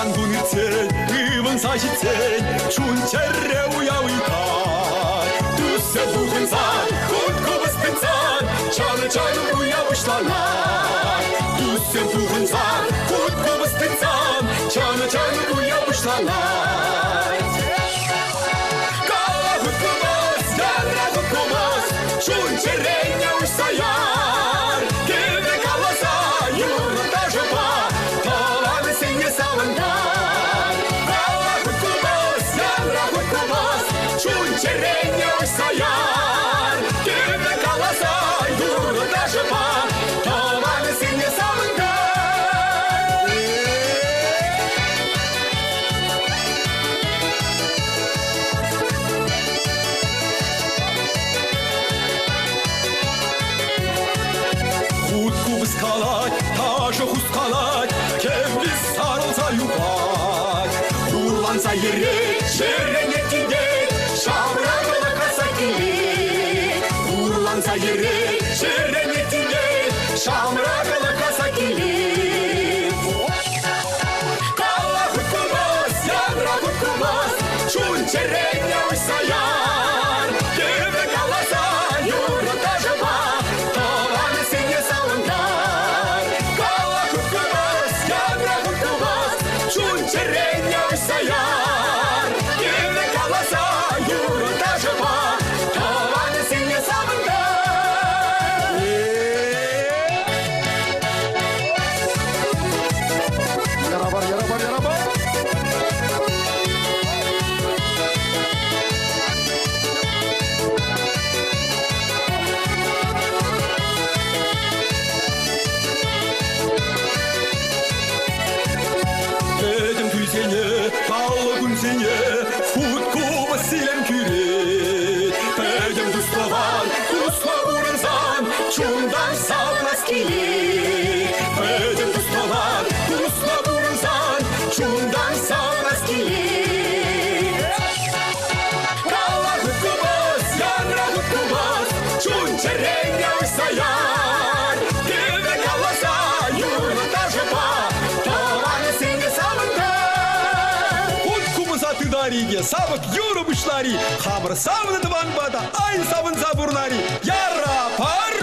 Уран гунирцен, иван сажицен, чунчерре уявикар. Тусе бухынсан, хутку воспинсан, чаны-чаны уявышланар. Тусе бухынсан, хутку воспинсан, чаны-чаны уявышланар. Кала хуткумас, ярра хуткумас, чунчерре уявышланар. Кеве каласа, юрта жопа, таланы сенге салындар. Кала хуткумас, ярра хуткумас, чунчерре уявышланар. Кеве каласа, юрта жопа, таланы сенге салындар. Хутку вскалать, таже хускалать, кевлис сарылса юпать. Урланса ерек, жерене тидек, шамрагыла каса келек. Урланса ерек, жерене тидек, шамрагыла каса келек. Кала хуткумас, янра хуткумас, чунчерене уйсаяр. Кеве каласа, юрта жопа, таланы сенге салындар. Кала хуткумас, янра хуткумас, чунчерене уйсаяр. Кеве каласа, юрта жопа, таланы сенге салындар. Ярабар, ярабар, ярабар. Бедем күзене, талы күнсене, хутку василем күрет. Бедем дуславан, дусла урынсан, чундан савнас келек. Бедем дуславан, дусла урынсан, чундан савнас келек. Кала хуткумас, янра хуткумас, чунчерене уйсаяр. Кеве каласа, юрта жопа, таланы сенге салындар. Хуткумас атыдариге, сабык юры бышлари, хабыр савны дыван бада, ай савын забурнари. Яра пар!